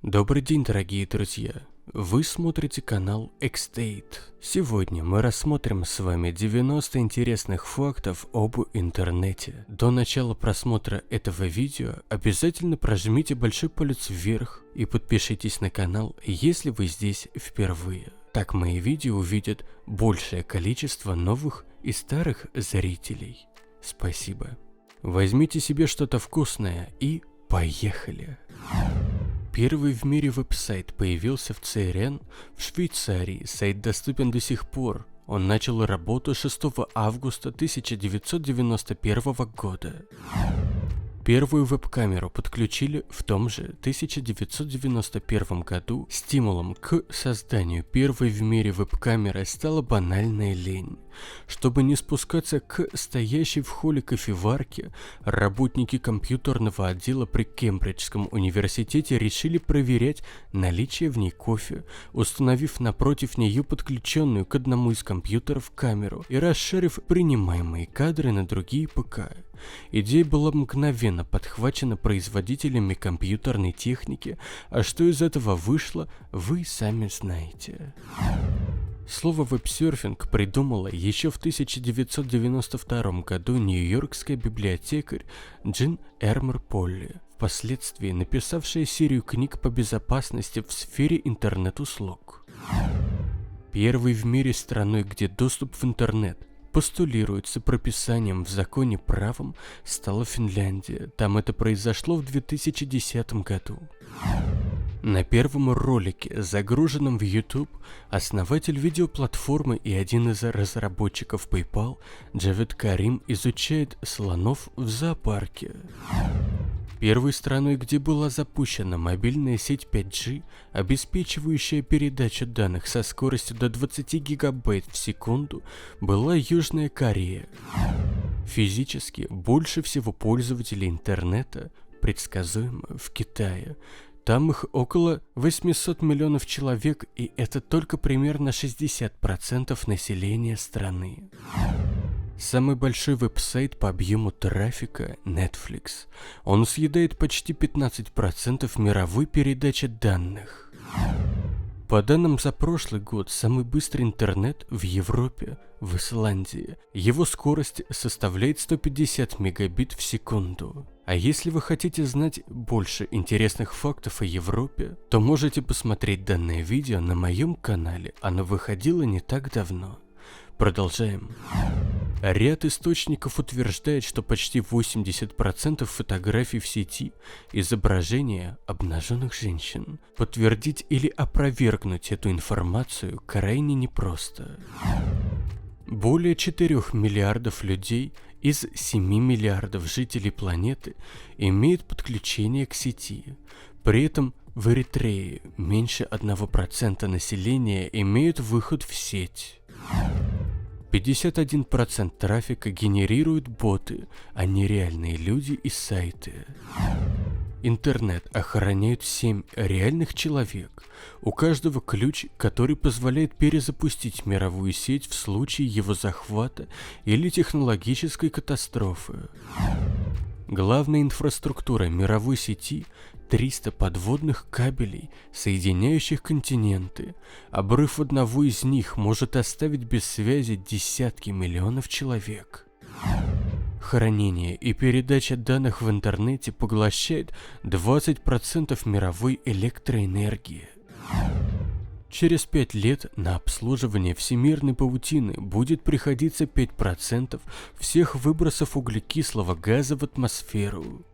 Добрый день, дорогие друзья! Вы смотрите канал Xstate. Сегодня мы рассмотрим с вами 90 интересных фактов об интернете. До начала просмотра этого видео обязательно прожмите большой палец вверх и подпишитесь на канал, если вы здесь впервые. Так мои видео увидят большее количество новых и старых зрителей. Спасибо. Возьмите себе что-то вкусное и поехали! Первый в мире веб-сайт появился в ЦРН в Швейцарии. Сайт доступен до сих пор. Он начал работу 6 августа 1991 года. Первую веб-камеру подключили в том же 1991 году. Стимулом к созданию первой в мире веб-камеры стала банальная лень. Чтобы не спускаться к стоящей в холле кофеварке, работники компьютерного отдела при Кембриджском университете решили проверять наличие в ней кофе, установив напротив нее подключенную к одному из компьютеров камеру и расширив принимаемые кадры на другие ПК. Идея была мгновенно подхвачена производителями компьютерной техники, а что из этого вышло, вы сами знаете. Слово веб-серфинг придумала еще в 1992 году нью-йоркская библиотекарь Джин Эрмер Полли, впоследствии написавшая серию книг по безопасности в сфере интернет-услуг. Первой в мире страной, где доступ в интернет постулируется прописанием в законе правом, стала Финляндия. Там это произошло в 2010 году. На первом ролике, загруженном в YouTube, основатель видеоплатформы и один из разработчиков PayPal, Джавед Карим, изучает слонов в зоопарке. Первой страной, где была запущена мобильная сеть 5G, обеспечивающая передачу данных со скоростью до 20 гигабайт в секунду, была Южная Корея. Физически больше всего пользователей интернета предсказуемо в Китае. Там их около 800 миллионов человек, и это только примерно 60% населения страны. Самый большой веб-сайт по объему трафика – Netflix. Он съедает почти 15% мировой передачи данных. По данным за прошлый год, самый быстрый интернет в Европе, в Исландии. Его скорость составляет 150 мегабит в секунду. А если вы хотите знать больше интересных фактов о Европе, то можете посмотреть данное видео на моем канале, оно выходило не так давно. Продолжаем. Ряд источников утверждает, что почти 80% фотографий в сети – изображения обнаженных женщин. Подтвердить или опровергнуть эту информацию крайне непросто. Более 4 миллиардов людей из 7 миллиардов жителей планеты имеют подключение к сети. При этом в Эритрее меньше 1% населения имеют выход в сеть. 51% трафика генерируют боты, а не реальные люди и сайты. Интернет охраняют 7 реальных человек. У каждого ключ, который позволяет перезапустить мировую сеть в случае его захвата или технологической катастрофы. Главная инфраструктура мировой сети – 300 подводных кабелей, соединяющих континенты. Обрыв одного из них может оставить без связи десятки миллионов человек. Хранение и передача данных в интернете поглощает 20% мировой электроэнергии. Через 5 лет на обслуживание всемирной паутины будет приходиться 5% всех выбросов углекислого газа в атмосферу.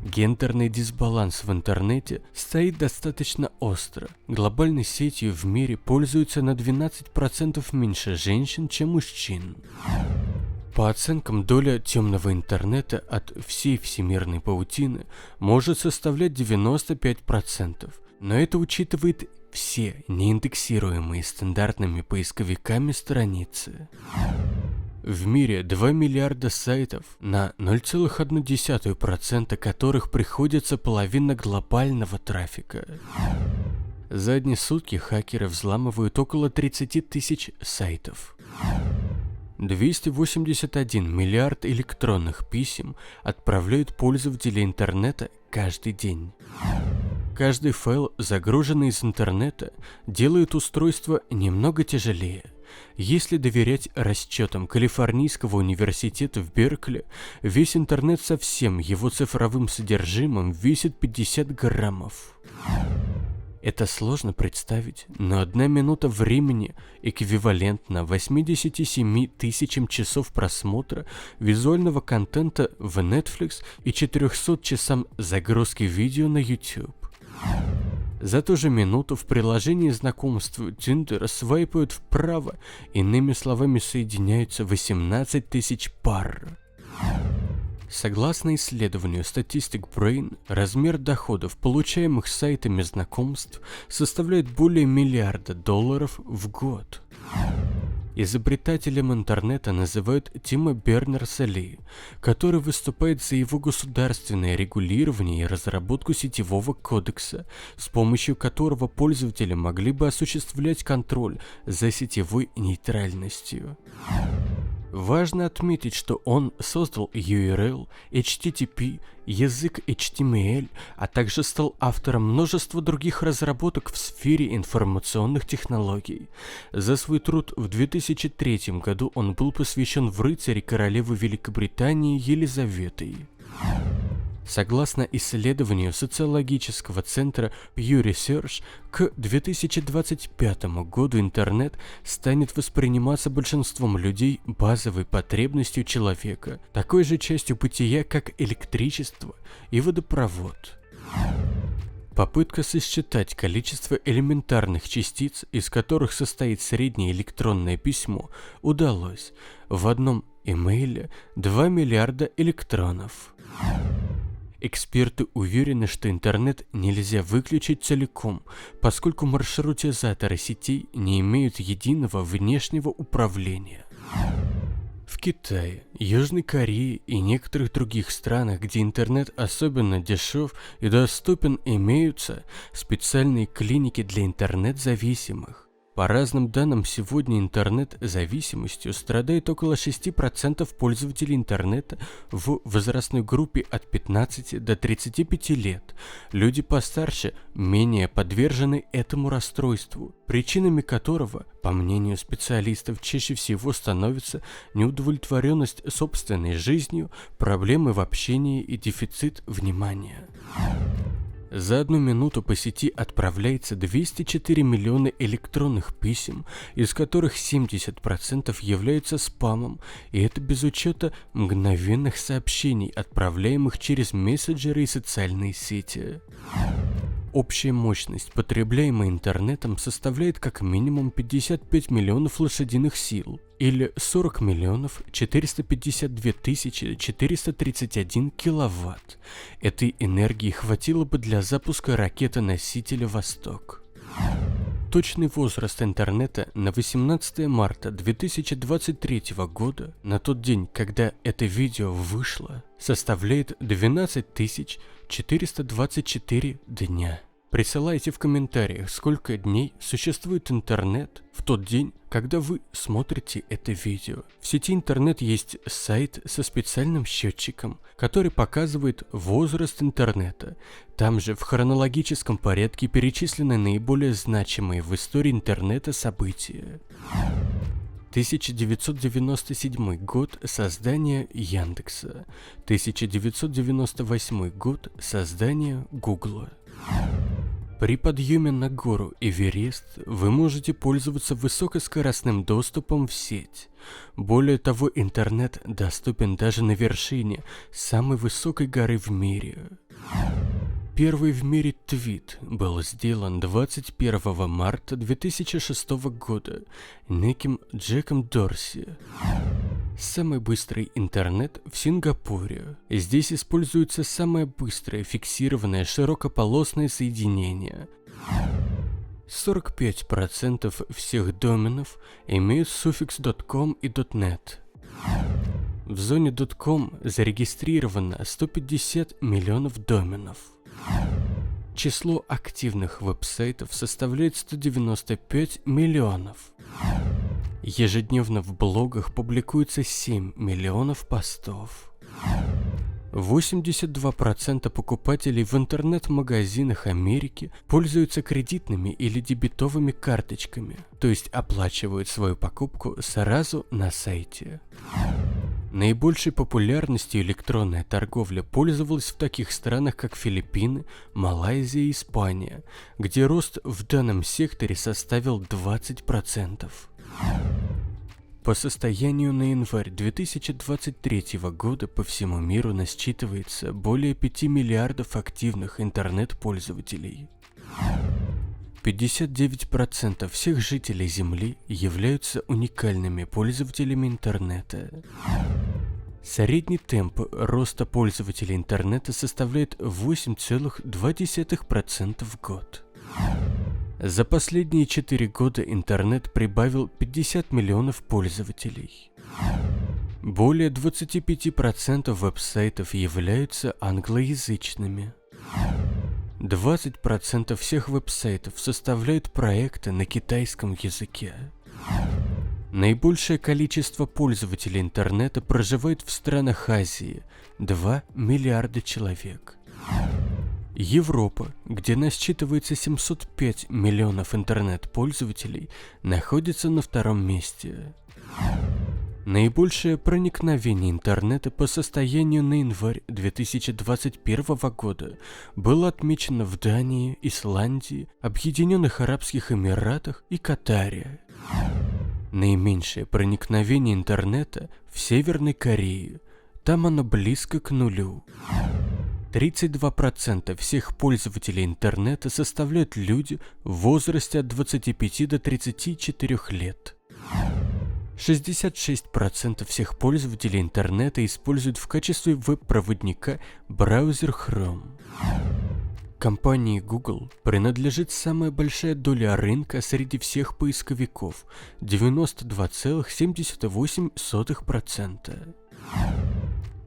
Гендерный дисбаланс в интернете стоит достаточно остро. Глобальной сетью в мире пользуются на 12% меньше женщин, чем мужчин. По оценкам, доля темного интернета от всей всемирной паутины может составлять 95%, но это учитывает все неиндексируемые стандартными поисковиками страницы. В мире 2 миллиарда сайтов, на 0,1% которых приходится половина глобального трафика. За одни сутки хакеры взламывают около 30 тысяч сайтов. 281 миллиард электронных писем отправляют пользователи интернета каждый день. Каждый файл, загруженный из интернета, делает устройство немного тяжелее. Если доверять расчетам Калифорнийского университета в Беркли, весь интернет со всем его цифровым содержимым весит 50 граммов. Это сложно представить, но 1 минута времени эквивалентна 87 тысячам часов просмотра визуального контента в Netflix и 400 часам загрузки видео на YouTube. За ту же минуту в приложении знакомств Tinder свайпают вправо, иными словами соединяются 18 тысяч пар. Согласно исследованию Statistic Brain, размер доходов, получаемых сайтами знакомств, составляет более $1 миллиард в год. Изобретателем интернета называют Тима Бернерс-Ли, который выступает за его государственное регулирование и разработку сетевого кодекса, с помощью которого пользователи могли бы осуществлять контроль за сетевой нейтральностью. Важно отметить, что он создал URL, HTTP, язык HTML, а также стал автором множества других разработок в сфере информационных технологий. За свой труд в 2003 году он был посвящен в рыцаре королевы Великобритании Елизаветой. Согласно исследованию социологического центра Pew Research, к 2025 году интернет станет восприниматься большинством людей базовой потребностью человека, такой же частью бытия, как электричество и водопровод. Попытка сосчитать количество элементарных частиц, из которых состоит среднее электронное письмо, удалось. В одном имейле 2 миллиарда электронов. Эксперты уверены, что интернет нельзя выключить целиком, поскольку маршрутизаторы сетей не имеют единого внешнего управления. В Китае, Южной Корее и некоторых других странах, где интернет особенно дешев и доступен, имеются специальные клиники для интернет-зависимых. По разным данным, сегодня интернет-зависимостью страдает около 6% пользователей интернета в возрастной группе от 15 до 35 лет. Люди постарше менее подвержены этому расстройству, причинами которого, по мнению специалистов, чаще всего становится неудовлетворенность собственной жизнью, проблемы в общении и дефицит внимания. За 1 минуту по сети отправляется 204 миллиона электронных писем, из которых 70% являются спамом, и это без учета мгновенных сообщений, отправляемых через мессенджеры и социальные сети. Общая мощность, потребляемая интернетом, составляет как минимум 55 миллионов лошадиных сил, или 40 миллионов 452 тысячи 431 киловатт. Этой энергии хватило бы для запуска ракеты-носителя «Восток». Точный возраст интернета на 18 марта 2023 года, на тот день, когда это видео вышло, составляет 12 424 дня. Присылайте в комментариях, сколько дней существует интернет в тот день, когда вы смотрите это видео. В сети интернет есть сайт со специальным счетчиком, который показывает возраст интернета. Там же в хронологическом порядке перечислены наиболее значимые в истории интернета события. 1997 год – создание Яндекса. 1998 год – создание Гугла. При подъеме на гору Эверест вы можете пользоваться высокоскоростным доступом в сеть. Более того, интернет доступен даже на вершине самой высокой горы в мире. Первый в мире твит был сделан 21 марта 2006 года неким Джеком Дорси. Самый быстрый интернет в Сингапуре. Здесь используется самое быстрое фиксированное широкополосное соединение. 45% всех доменов имеют суффикс .com и .net. В зоне .com зарегистрировано 150 миллионов доменов. Число активных веб-сайтов составляет 195 миллионов. Ежедневно в блогах публикуется 7 миллионов постов. 82% покупателей в интернет-магазинах Америки пользуются кредитными или дебетовыми карточками, то есть оплачивают свою покупку сразу на сайте. Наибольшей популярностью электронная торговля пользовалась в таких странах, как Филиппины, Малайзия и Испания, где рост в данном секторе составил 20%. По состоянию на январь 2023 года по всему миру насчитывается более 5 миллиардов активных интернет-пользователей. 59% всех жителей Земли являются уникальными пользователями интернета. Средний темп роста пользователей интернета составляет 8,2% в год. За последние 4 года интернет прибавил 50 миллионов пользователей. Более 25% веб-сайтов являются англоязычными. 20% всех веб-сайтов составляют проекты на китайском языке. Наибольшее количество пользователей интернета проживает в странах Азии – 2 миллиарда человек. Европа, где насчитывается 705 миллионов интернет-пользователей, находится на втором месте. Наибольшее проникновение интернета по состоянию на январь 2021 года было отмечено в Дании, Исландии, Объединенных Арабских Эмиратах и Катаре. Наименьшее проникновение интернета в Северной Корее, там оно близко к нулю. 32% всех пользователей интернета составляют люди в возрасте от 25 до 34 лет. 66% всех пользователей интернета используют в качестве веб-проводника браузер Chrome. Компании Google принадлежит самая большая доля рынка среди всех поисковиков – 92,78%.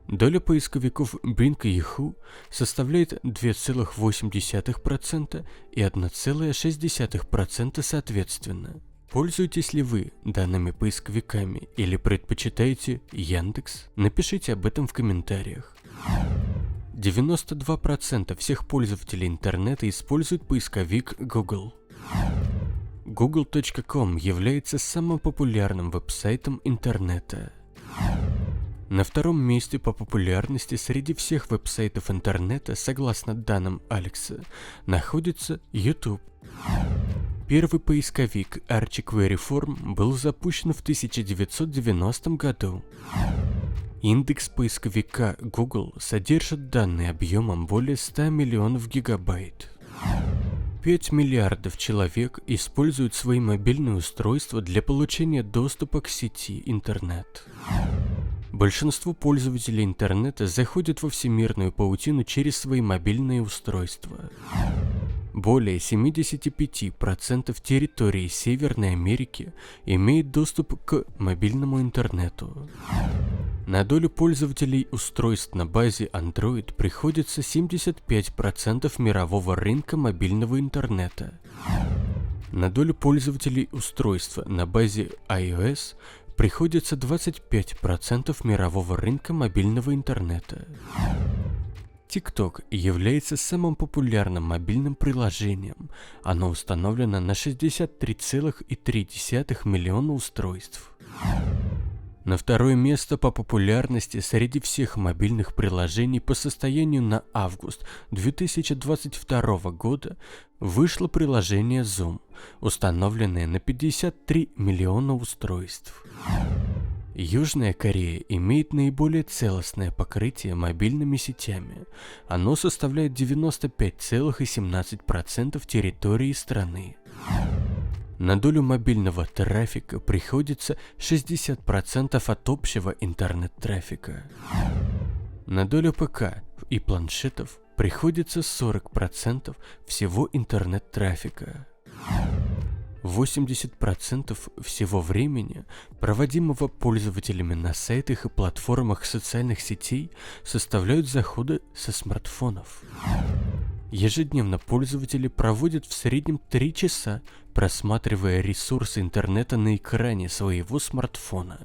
Доля поисковиков Bing и Yahoo составляет 2,8% и 1,6% соответственно. Пользуетесь ли вы данными поисковиками или предпочитаете Яндекс? Напишите об этом в комментариях. 92% всех пользователей интернета используют поисковик Google. Google.com является самым популярным веб-сайтом интернета. На втором месте по популярности среди всех веб-сайтов интернета, согласно данным Алекса, находится YouTube. Первый поисковик ArchQueryForm был запущен в 1990 году. Индекс поисковика Google содержит данные объемом более 100 миллионов гигабайт. 5 миллиардов человек используют свои мобильные устройства для получения доступа к сети интернет. Большинство пользователей интернета заходят во всемирную паутину через свои мобильные устройства. Более 75% территории Северной Америки имеет доступ к мобильному интернету. На долю пользователей устройств на базе Android приходится 75% мирового рынка мобильного интернета. На долю пользователей устройства на базе iOS приходится 25% мирового рынка мобильного интернета. TikTok является самым популярным мобильным приложением. Оно установлено на 63,3 миллиона устройств. На второе место по популярности среди всех мобильных приложений по состоянию на август 2022 года вышло приложение Zoom, установленное на 53 миллиона устройств. Южная Корея имеет наиболее целостное покрытие мобильными сетями. Оно составляет 95,17% территории страны. На долю мобильного трафика приходится 60% от общего интернет-трафика. На долю ПК и планшетов приходится 40% всего интернет-трафика. 80% всего времени, проводимого пользователями на сайтах и платформах социальных сетей, составляют заходы со смартфонов. Ежедневно пользователи проводят в среднем 3 часа, просматривая ресурсы интернета на экране своего смартфона.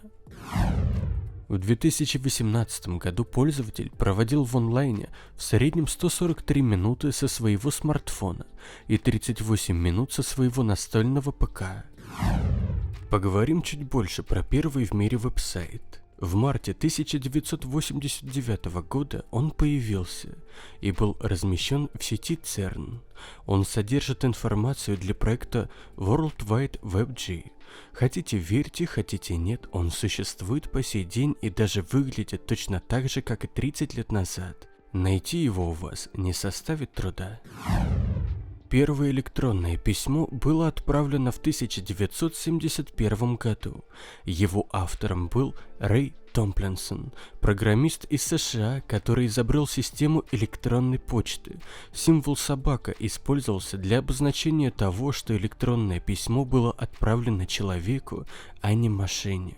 В 2018 году пользователь проводил в онлайне в среднем 143 минуты со своего смартфона и 38 минут со своего настольного ПК. Поговорим чуть больше про первый в мире веб-сайт. В марте 1989 года он появился и был размещен в сети CERN. Он содержит информацию для проекта World Wide Web. Хотите верьте, хотите нет, он существует по сей день и даже выглядит точно так же, как и 30 лет назад. Найти его у вас не составит труда. Первое электронное письмо было отправлено в 1971 году. Его автором был Рэй Томлинсон, программист из США, который изобрел систему электронной почты. Символ собака использовался для обозначения того, что электронное письмо было отправлено человеку, а не машине.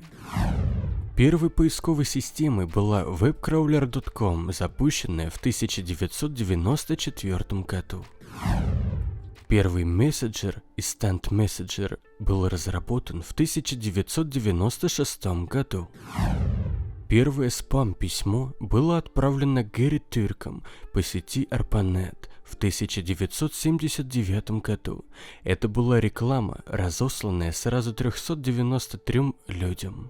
Первой поисковой системой была webcrawler.com, запущенная в 1994 году. Первый мессенджер, Instant Messenger, был разработан в 1996 году. Первое спам-письмо было отправлено Гэри Тюрком по сети ARPANET в 1979 году. Это была реклама, разосланная сразу 393 людям.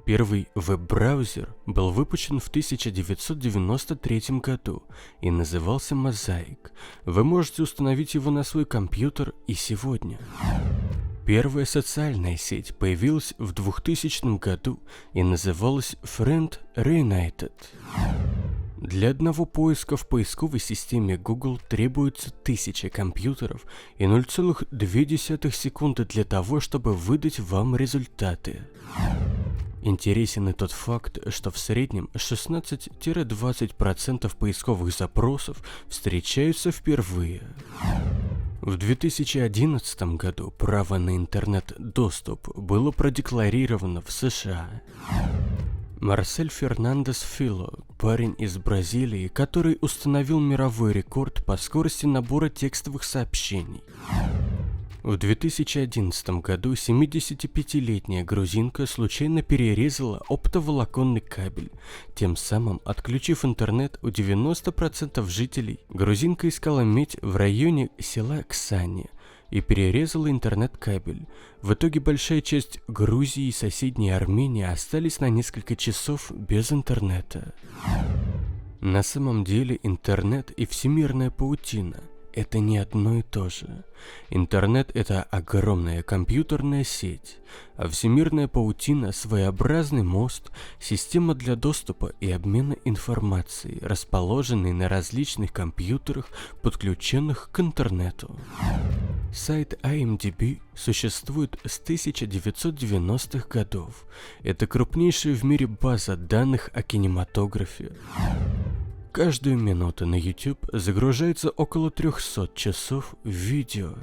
Первый веб-браузер был выпущен в 1993 году и назывался Mosaic. Вы можете установить его на свой компьютер и сегодня. Первая социальная сеть появилась в 2000 году и называлась Friend Reunited. Для одного поиска в поисковой системе Google требуется 1000 компьютеров и 0,2 секунды для того, чтобы выдать вам результаты. Интересен и тот факт, что в среднем 16-20% поисковых запросов встречаются впервые. В 2011 году право на интернет-доступ было продекларировано в США. Марсель Фернандес Фило, парень из Бразилии, который установил мировой рекорд по скорости набора текстовых сообщений. В 2011 году 75-летняя грузинка случайно перерезала оптоволоконный кабель, тем самым отключив интернет у 90% жителей. Грузинка искала медь в районе села Ксани и перерезала интернет-кабель. В итоге большая часть Грузии и соседней Армении остались на несколько часов без интернета. На самом деле интернет и всемирная паутина – это не одно и то же. Интернет – это огромная компьютерная сеть, а всемирная паутина – своеобразный мост, система для доступа и обмена информацией, расположенной на различных компьютерах, подключенных к интернету. Сайт IMDb существует с 1990-х годов. Это крупнейшая в мире база данных о кинематографе. Каждую минуту на YouTube загружается около 300 часов видео.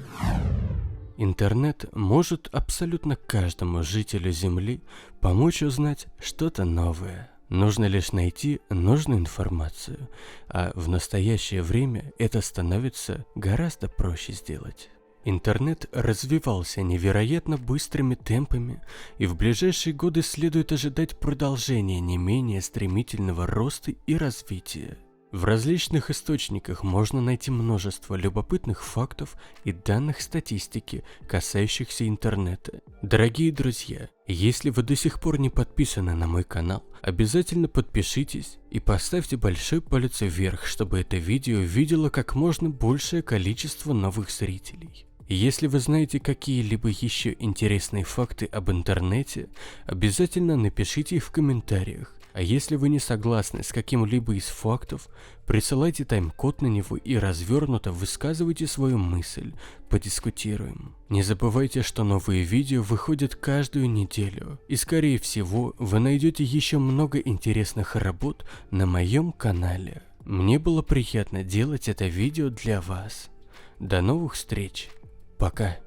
Интернет может абсолютно каждому жителю Земли помочь узнать что-то новое. Нужно лишь найти нужную информацию, а в настоящее время это становится гораздо проще сделать. Интернет развивался невероятно быстрыми темпами, и в ближайшие годы следует ожидать продолжения не менее стремительного роста и развития. В различных источниках можно найти множество любопытных фактов и данных статистики, касающихся интернета. Дорогие друзья, если вы до сих пор не подписаны на мой канал, обязательно подпишитесь и поставьте большой палец вверх, чтобы это видео видело как можно большее количество новых зрителей. Если вы знаете какие-либо еще интересные факты об интернете, обязательно напишите их в комментариях. А если вы не согласны с каким-либо из фактов, присылайте тайм-код на него и развернуто высказывайте свою мысль, подискутируем. Не забывайте, что новые видео выходят каждую неделю, и скорее всего вы найдете еще много интересных работ на моем канале. Мне было приятно делать это видео для вас. До новых встреч. Пока.